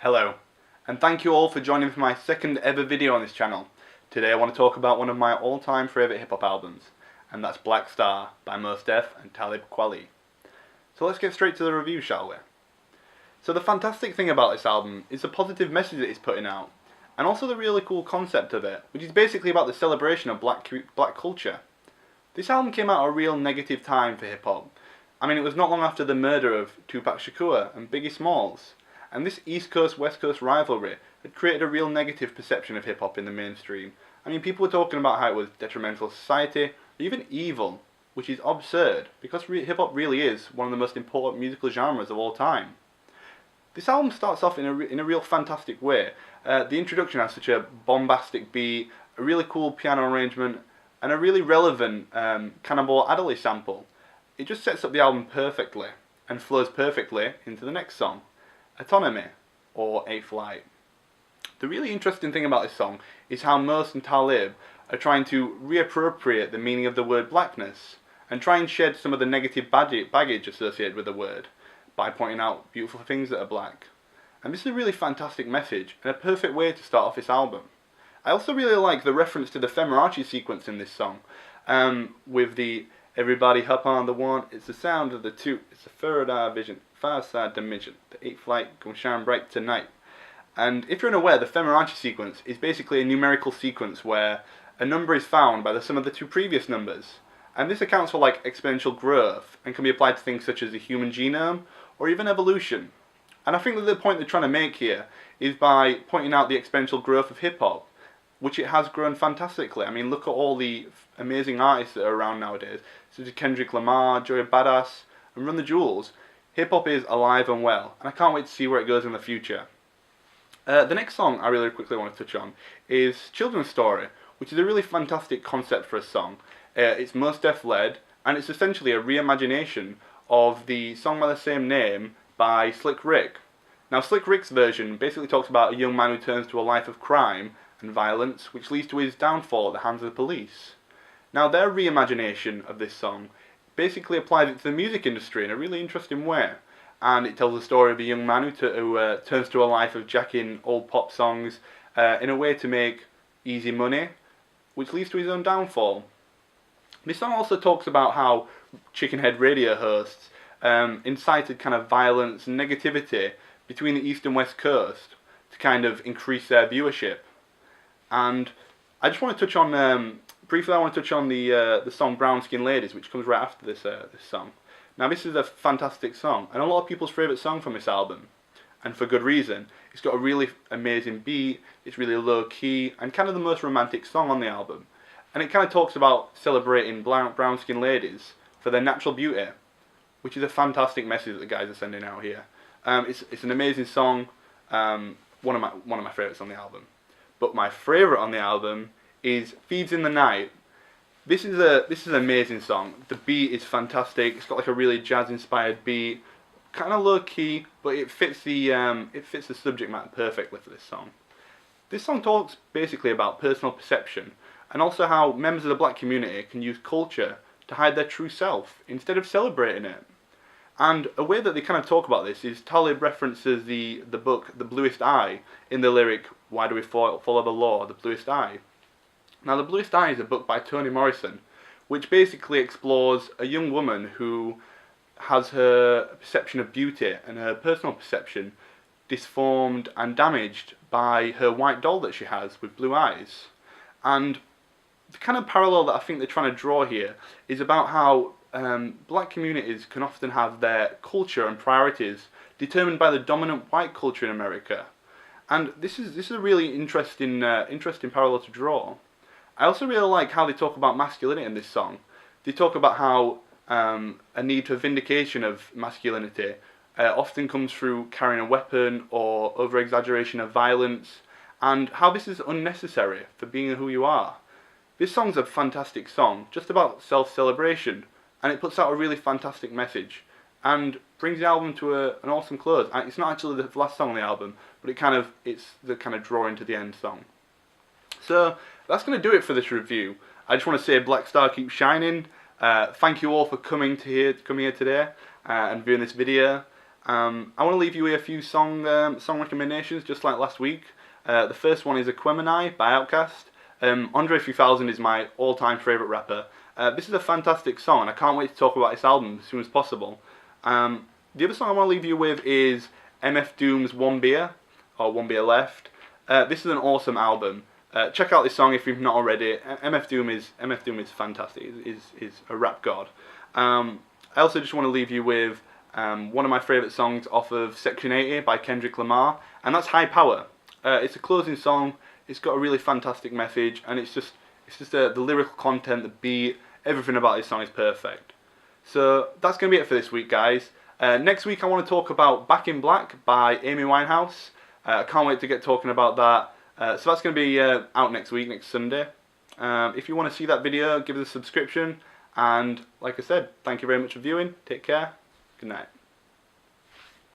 Hello, and thank you all for joining me for my second ever video on this channel. Today I want to talk about one of my all-time favourite hip-hop albums, and that's Black Star by Mos Def and Talib Kweli. So let's get straight to the review, shall we? So the fantastic thing about this album is the positive message that it's putting out, and also the really cool concept of it, which is basically about the celebration of black culture. This album came out at a real negative time for hip-hop. I mean, it was not long after the murder of Tupac Shakur and Biggie Smalls. And this East Coast West Coast rivalry had created a real negative perception of hip hop in the mainstream. I mean, people were talking about how it was detrimental to society, or even evil, which is absurd, because hip hop really is one of the most important musical genres of all time. This album starts off in a real fantastic way. The introduction has such a bombastic beat, a really cool piano arrangement, and a really relevant Cannibal Adderley sample. It just sets up the album perfectly, and flows perfectly into the next song, Autonomy, or A Flight. The really interesting thing about this song is how Mos and Talib are trying to reappropriate the meaning of the word blackness and try and shed some of the negative baggage associated with the word by pointing out beautiful things that are black. And this is a really fantastic message and a perfect way to start off this album. I also really like the reference to the Fibonacci sequence in this song, with the everybody hop on the one, it's the sound of the two, it's the third eye vision, five side dimension, the eighth flight gonna shine bright tonight. And if you're unaware, the Fibonacci sequence is basically a numerical sequence where a number is found by the sum of the two previous numbers. And this accounts for like exponential growth and can be applied to things such as the human genome or even evolution. And I think that the point they're trying to make here is by pointing out the exponential growth of hip hop, which it has grown fantastically. I mean, look at all the amazing artists that are around nowadays, such as Kendrick Lamar, Joey Badass, and Run the Jewels. Hip hop is alive and well, and I can't wait to see where it goes in the future. The next song I really quickly want to touch on is Children's Story, which is a really fantastic concept for a song. It's Mos Def led, and it's essentially a reimagination of the song by the same name by Slick Rick. Now, Slick Rick's version basically talks about a young man who turns to a life of crime and violence, which leads to his downfall at the hands of the police. Now, their reimagination of this song basically applies it to the music industry in a really interesting way, and it tells the story of a young man who turns to a life of jacking old pop songs in a way to make easy money, which leads to his own downfall. This song also talks about how chickenhead radio hosts incited kind of violence and negativity between the East and West Coast to kind of increase their viewership. And I just want to touch on, briefly I want to touch on the song Brown Skin Ladies, which comes right after this song. Now, this is a fantastic song, and a lot of people's favourite song from this album, and for good reason. It's got a really amazing beat, it's really low key, and kind of the most romantic song on the album. And it kind of talks about celebrating brown skin ladies for their natural beauty, which is a fantastic message that the guys are sending out here. It's an amazing song, one of my favourites on the album. But my favourite on the album is Feeds in the Night. This is an amazing song. The beat is fantastic. It's got like a really jazz-inspired beat, kind of low key, but it fits the subject matter perfectly for this song. This song talks basically about personal perception, and also how members of the black community can use culture to hide their true self instead of celebrating it. And a way that they kind of talk about this is Talib references the book The Bluest Eye in the lyric, "Why do we follow the law, the bluest eye?" Now, The Bluest Eye is a book by Toni Morrison, which basically explores a young woman who has her perception of beauty and her personal perception disformed and damaged by her white doll that she has with blue eyes. And the kind of parallel that I think they're trying to draw here is about how black communities can often have their culture and priorities determined by the dominant white culture in America. And this is a really interesting parallel to draw. I also really like how they talk about masculinity in this song. They talk about how a need for vindication of masculinity often comes through carrying a weapon or over-exaggeration of violence, and how this is unnecessary for being who you are. This song's a fantastic song, just about self-celebration, and it puts out a really fantastic message, and brings the album to an awesome close. And it's not actually the last song on the album, but it's the kind of draw into the end song. So that's going to do it for this review. I just want to say Black Star keeps shining. Thank you all for coming here today and viewing this video. I want to leave you with a few song recommendations, just like last week. The first one is Aquemini by Outkast. Andre 3000 is my all-time favourite rapper. This is a fantastic song, and I can't wait to talk about this album as soon as possible. The other song I want to leave you with is MF Doom's One Beer, or One Beer Left. This is an awesome album. Check out this song if you've not already. MF Doom is fantastic. Is a rap god. I also just want to leave you with one of my favourite songs off of Section 80 by Kendrick Lamar, and that's High Power. It's a closing song. It's got a really fantastic message, and it's just the lyrical content, the beat, everything about this song is perfect. So that's going to be it for this week, guys. Next week I want to talk about Back in Black by Amy Winehouse. I can't wait to get talking about that. So that's going to be out next week, next Sunday. If you want to see that video, give us a subscription. And like I said, thank you very much for viewing. Take care. Good night.